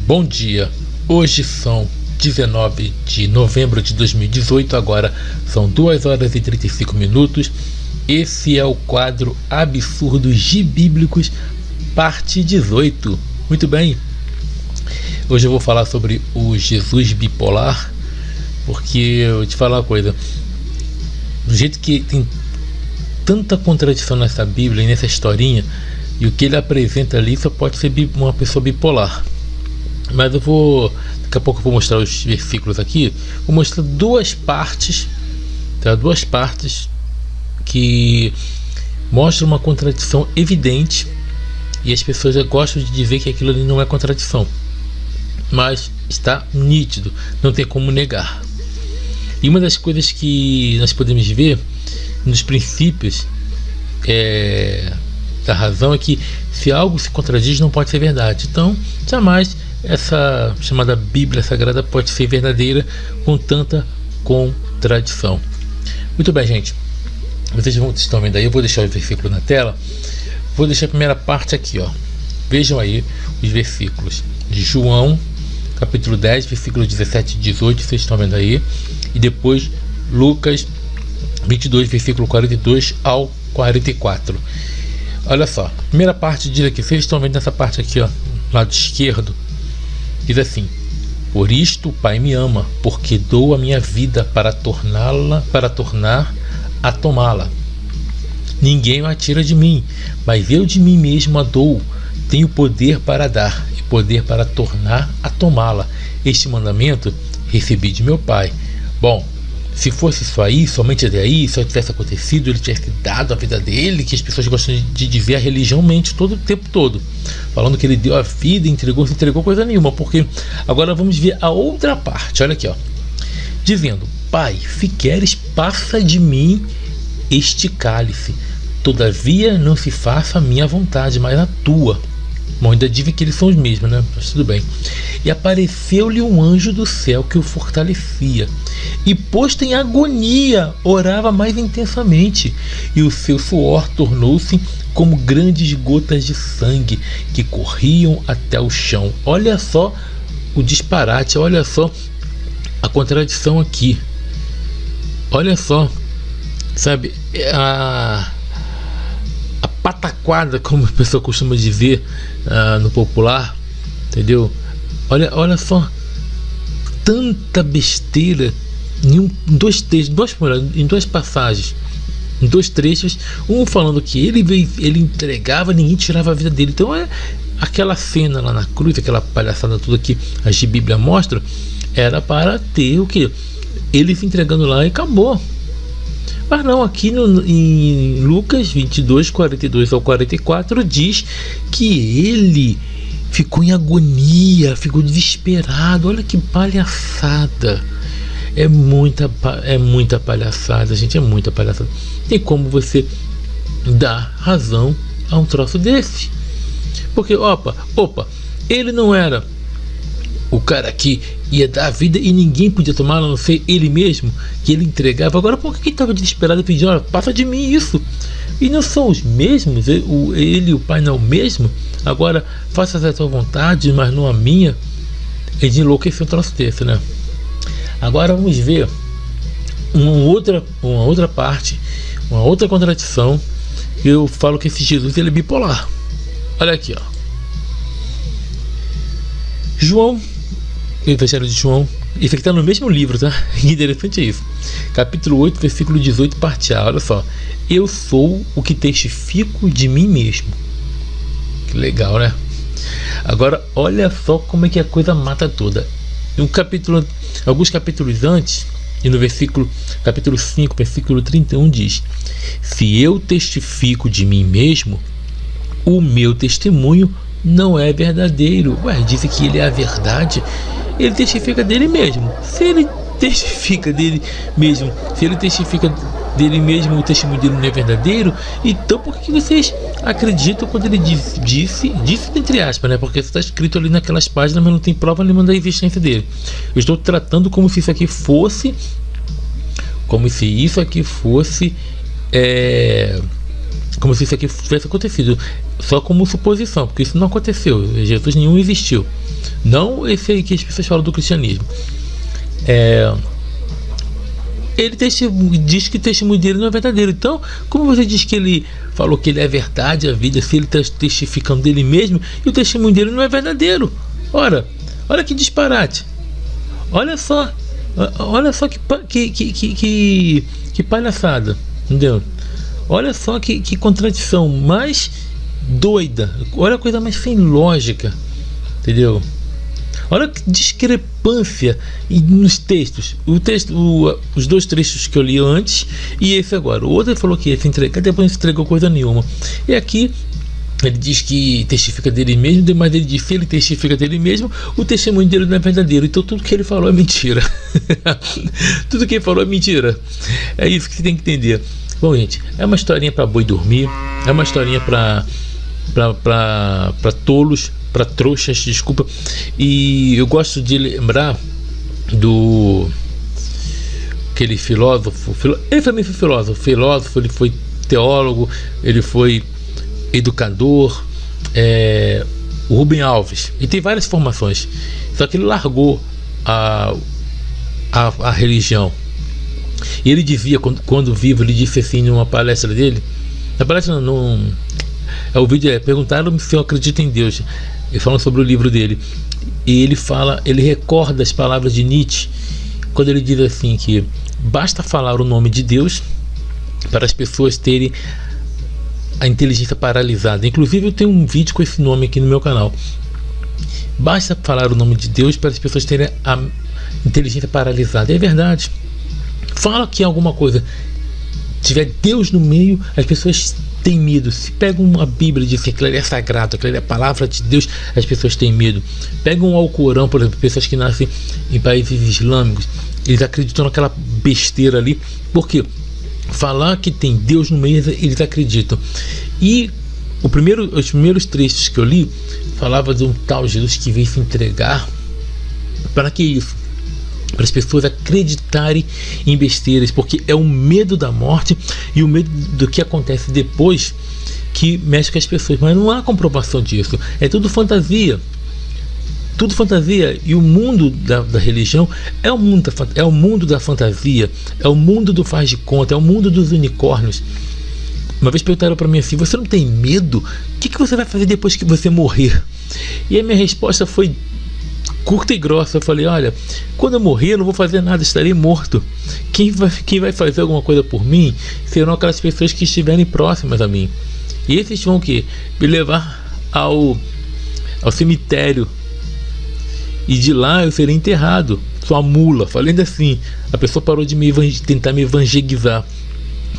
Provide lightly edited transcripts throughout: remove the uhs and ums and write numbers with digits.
Bom dia, hoje são 19 de novembro de 2018, agora são 2 horas e 35 minutos. Esse é o quadro Absurdos Gibíblicos, parte 18. Muito bem, hoje eu vou falar sobre o Jesus bipolar, porque eu vou te falar uma coisa, do jeito que tem tanta contradição nessa Bíblia e nessa historinha, e o que ele apresenta ali só pode ser uma pessoa bipolar. Mas daqui a pouco eu vou mostrar os versículos aqui. Vou mostrar duas partes, tá? Duas partes que mostram uma contradição evidente, e as pessoas já gostam de dizer que aquilo ali não é contradição, mas está nítido, não tem como negar. E uma das coisas que nós podemos ver nos princípios da razão é que se algo se contradiz, não pode ser verdade. Então, jamais essa chamada Bíblia Sagrada pode ser verdadeira com tanta contradição. Muito bem, gente, vocês estão vendo aí, eu vou deixar o versículo na tela. Vou deixar a primeira parte aqui, ó. Vejam aí os versículos de João capítulo 10, versículos 17 e 18, vocês estão vendo aí, e depois Lucas 22, versículo 42 ao 44. Olha só, a primeira parte diz aqui, vocês estão vendo essa parte aqui, ó, lado esquerdo, diz assim: por isto o Pai me ama, porque dou a minha vida para tornar a tomá-la. Ninguém a tira de mim, mas eu de mim mesmo a dou. Tenho poder para dar e poder para tornar a tomá-la. Este mandamento recebi de meu Pai. Bom, se fosse só aí, somente até aí, se tivesse acontecido, ele tivesse dado a vida dele, que as pessoas gostam de dizer a religião mente todo o tempo todo, falando que ele deu a vida, entregou, se entregou coisa nenhuma. Porque agora vamos ver a outra parte, olha aqui, ó, dizendo: Pai, se queres, passa de mim este cálice, todavia não se faça a minha vontade, mas a tua. Bom, ainda dizem que eles são os mesmos, né? Mas tudo bem. E apareceu-lhe um anjo do céu que o fortalecia, e posto em agonia, orava mais intensamente, e o seu suor tornou-se como grandes gotas de sangue que corriam até o chão. Olha só o disparate, olha só a contradição aqui. Olha só, sabe, a pataquada, como a pessoa costuma dizer no popular, entendeu? Olha só, tanta besteira em dois textos, em duas passagens, em dois trechos, um falando que ele entregava, ninguém tirava a vida dele. Então aquela cena lá na cruz, aquela palhaçada toda que a Bíblia mostra, era para ter o que? Ele se entregando lá e acabou. Mas não, aqui em Lucas 22, 42 ao 44 diz que ele ficou em agonia, ficou desesperado. Olha que palhaçada. É muita palhaçada, gente, é muita palhaçada. Tem como você dar razão a um troço desse? Porque, opa, ele não era o cara que ia dar a vida e ninguém podia tomar, a não ser ele mesmo, que ele entregava. Agora, por que ele estava desesperado e pedindo: olha, passa de mim isso? E não são os mesmos? Ele e o Pai não é o mesmo? Agora, faça a tua vontade, mas não a minha. Ele enlouqueceu um troço desse, né? Agora vamos ver uma outra parte, uma outra contradição. Eu falo que esse Jesus, ele é bipolar. Olha aqui, ó. João, Evangelho de João, isso aqui está no mesmo livro, tá? Interessante é isso. Capítulo 8, versículo 18, parte A. Olha só: eu sou o que testifico de mim mesmo. Que legal, né? Agora, olha só como é que a coisa mata toda. Alguns capítulos antes, e no capítulo 5, versículo 31 diz: se eu testifico de mim mesmo, o meu testemunho não é verdadeiro. Disse que ele é a verdade, ele testifica dele mesmo. Se ele testifica dele mesmo, se ele testifica dele mesmo, o testemunho dele não é verdadeiro, então por que vocês acreditam quando ele disse entre aspas, né? Porque está escrito ali naquelas páginas, mas não tem prova nenhuma da existência dele. Eu estou tratando como se isso aqui fosse como se isso aqui tivesse acontecido, só como suposição, porque isso não aconteceu. Jesus nenhum existiu, não esse aí que as pessoas falam do cristianismo. Ele diz que o testemunho dele não é verdadeiro. Então, como você diz que ele falou que ele é a verdade, a vida, se ele está testificando dele mesmo e o testemunho dele não é verdadeiro? Olha que disparate. Olha só que palhaçada, entendeu? Olha só que contradição mais doida. Olha a coisa mais sem lógica, entendeu? Olha que discrepância nos textos. Os dois trechos que eu li antes e esse agora. O outro falou que ia se entregar, depois não se entregou coisa nenhuma. E aqui ele diz que testifica dele mesmo, mas ele diz que se ele testifica dele mesmo, o testemunho dele não é verdadeiro. Então tudo que ele falou é mentira. Tudo que ele falou é mentira. É isso que você tem que entender. Bom, gente, é uma historinha para boi dormir, é uma historinha para tolos, para trouxas, desculpa. E eu gosto de lembrar do aquele filósofo. Ele também foi filósofo, ele foi teólogo, ele foi educador, o Rubem Alves. E tem várias formações, só que ele largou a religião. E ele dizia, quando vivo, ele disse assim numa palestra dele, na palestra o vídeo perguntaram se eu acredito em Deus. Ele fala sobre o livro dele, e ele recorda as palavras de Nietzsche, quando ele diz assim que basta falar o nome de Deus para as pessoas terem a inteligência paralisada. Inclusive eu tenho um vídeo com esse nome aqui no meu canal. Basta falar o nome de Deus para as pessoas terem a inteligência paralisada. É verdade. Fala que alguma coisa tiver Deus no meio, as pessoas têm medo. Se pegam uma Bíblia e dizem que aquilo é sagrado, aquilo é a palavra de Deus, as pessoas têm medo. Pegam o Alcorão, por exemplo, pessoas que nascem em países islâmicos, eles acreditam naquela besteira ali. Por quê? Falar que tem Deus no meio, eles acreditam. E os primeiros trechos que eu li falava de um tal Jesus que veio se entregar. Para que isso? Para as pessoas acreditarem em besteiras, porque é o medo da morte e o medo do que acontece depois que mexe com as pessoas. Mas não há comprovação disso, é tudo fantasia. Tudo fantasia. E o mundo da religião é o mundo da fantasia, é o mundo do faz de conta, é o mundo dos unicórnios. Uma vez perguntaram para mim assim: você não tem medo? O que você vai fazer depois que você morrer? E a minha resposta foi curta e grossa. Eu falei: olha, quando eu morrer eu não vou fazer nada, estarei morto. Quem vai fazer alguma coisa por mim serão aquelas pessoas que estiverem próximas a mim. E esses vão me levar ao cemitério. E de lá eu serei enterrado. Sua mula. Falando assim, a pessoa parou de tentar me evangelizar.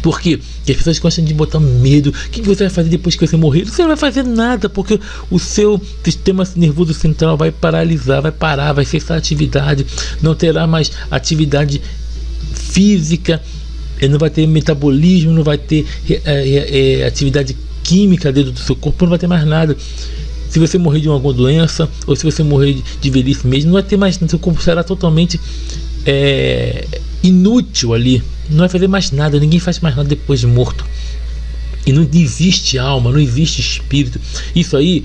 Por quê? Porque as pessoas gostam de botar medo. O que você vai fazer depois que você morrer? Você não vai fazer nada, porque o seu sistema nervoso central vai paralisar, vai parar, vai cessar a atividade, não terá mais atividade física, não vai ter metabolismo, não vai ter atividade química dentro do seu corpo, não vai ter mais nada. Se você morrer de alguma doença, ou se você morrer de velhice mesmo, não vai ter mais, seu corpo será totalmente inútil ali, não vai fazer mais nada, ninguém faz mais nada depois de morto. E não existe alma, não existe espírito. Isso aí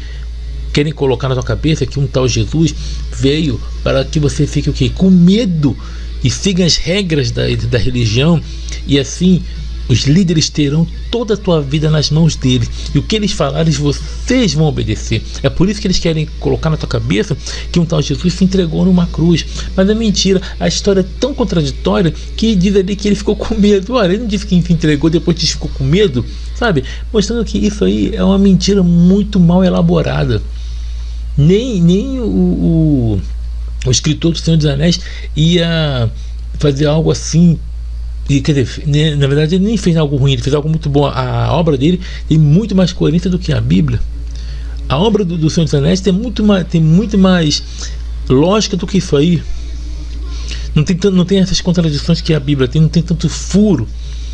querem colocar na tua cabeça que um tal Jesus veio para que você fique o quê? Com medo e siga as regras da religião, e assim os líderes terão toda a tua vida nas mãos deles, e o que eles falarem vocês vão obedecer. É por isso que eles querem colocar na tua cabeça que um tal Jesus se entregou numa cruz. Mas é mentira, a história é tão contraditória que diz ali que ele ficou com medo. Olha, ele não disse que se entregou depois que ficou com medo, sabe? Mostrando que isso aí é uma mentira muito mal elaborada. Nem o escritor do Senhor dos Anéis ia fazer algo assim. E, quer dizer, na verdade ele nem fez algo ruim, ele fez algo muito bom. A obra dele tem muito mais coerência do que a Bíblia. A obra do Senhor dos Anéis tem muito mais lógica do que isso aí. Não tem essas contradições que a Bíblia tem, não tem tanto furo.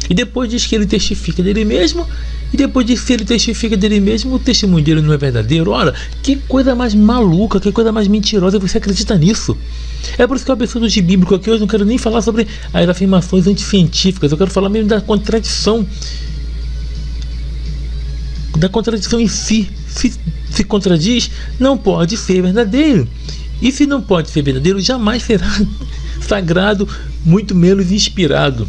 E depois diz que ele testifica dele mesmo. E depois diz que ele testifica dele mesmo, o testemunho dele não é verdadeiro. Ora, que coisa mais maluca, que coisa mais mentirosa, você acredita nisso? É por isso que eu abençoo de bíblico aqui. Hoje não quero nem falar sobre as afirmações anticientíficas. Eu quero falar mesmo da contradição. Da contradição em si. Se contradiz, não pode ser verdadeiro. E se não pode ser verdadeiro, jamais será sagrado, muito menos inspirado.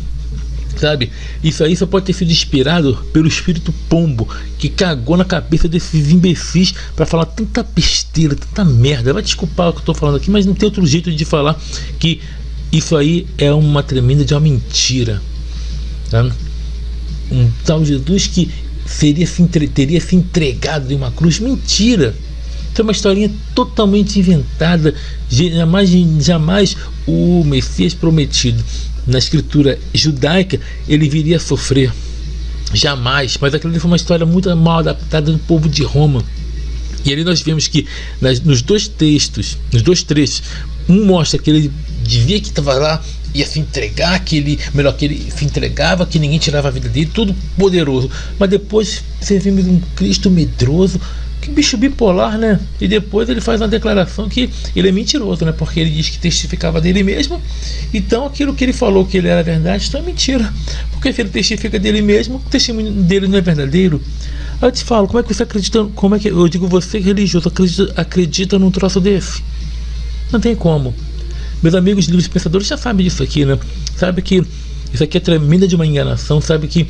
Sabe? Isso aí só pode ter sido inspirado pelo espírito pombo, que cagou na cabeça desses imbecis para falar tanta besteira, tanta merda. Vai desculpar o que eu tô falando aqui, mas não tem outro jeito de falar que isso aí é uma tremenda de uma mentira, tá? Um tal Jesus que teria se entregado em uma cruz. Mentira! Isso é uma historinha totalmente inventada. Jamais o Messias prometido na escritura judaica ele viria a sofrer. Jamais. Mas aquilo foi uma história muito mal adaptada do povo de Roma. E ali nós vemos que nos dois trechos, um mostra que ele devia que estava lá, ia se entregar, que ele se entregava, que ninguém tirava a vida dele, tudo poderoso. Mas depois servimos um Cristo medroso, que bicho bipolar, né? E depois ele faz uma declaração que ele é mentiroso, né? Porque ele diz que testificava dele mesmo. Então aquilo que ele falou que ele era verdade, então é mentira. Porque se ele testifica dele mesmo, o testemunho dele não é verdadeiro. Aí eu te falo, como é que você acredita? Como é que eu digo, você religioso acredita num troço desse? Não tem como. Meus amigos livres pensadores já sabem disso aqui, né? Sabe que isso aqui é tremenda de uma enganação. Sabe que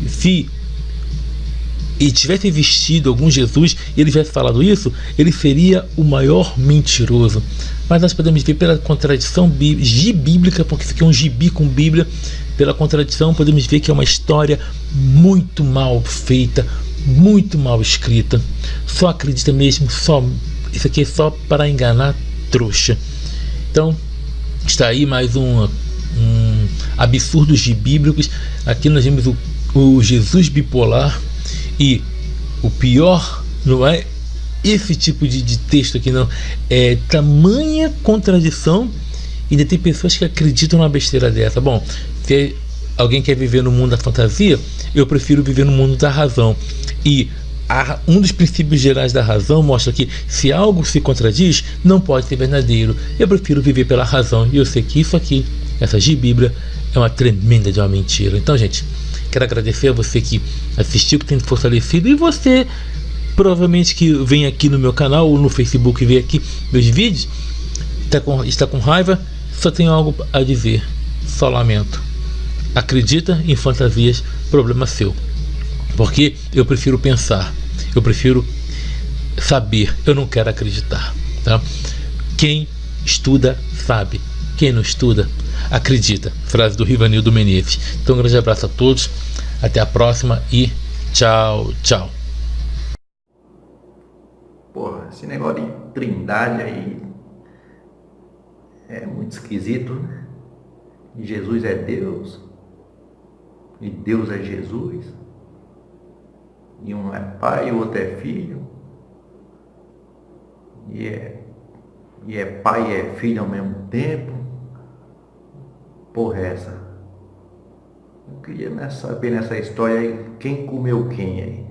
se ele tivesse vestido algum Jesus e ele tivesse falado isso, ele seria o maior mentiroso. Mas nós podemos ver pela contradição bíblica, porque isso aqui é um gibi com Bíblia, pela contradição podemos ver que é uma história muito mal feita, muito mal escrita. Só acredita mesmo, isso aqui é só para enganar trouxa. Então está aí mais um absurdos bíblicos. Aqui nós vemos o Jesus bipolar. E o pior não é esse tipo de texto aqui, não. É tamanha contradição. E ainda tem pessoas que acreditam numa besteira dessa. Bom, se alguém quer viver no mundo da fantasia, eu prefiro viver no mundo da razão. E um dos princípios gerais da razão mostra que se algo se contradiz, não pode ser verdadeiro. Eu prefiro viver pela razão. E eu sei que isso aqui, essa Bíblia, é uma tremenda de uma mentira. Então, gente, quero agradecer a você que assistiu, que tem fortalecido. E você, provavelmente, que vem aqui no meu canal ou no Facebook e vê aqui meus vídeos, está com raiva. Só tenho algo a dizer. Só lamento. Acredita em fantasias, problema seu. Porque eu prefiro pensar, eu prefiro saber, eu não quero acreditar, tá? Quem estuda sabe, quem não estuda acredita. Frase do Rivanildo Menezes. Então um grande abraço a todos, até a próxima e tchau, tchau. Porra, esse negócio de trindade aí é muito esquisito, né? Jesus é Deus e Deus é Jesus. E um é pai e o outro é filho. E é pai e é filho ao mesmo tempo. Porra, essa. Eu queria saber nessa história aí quem comeu quem aí.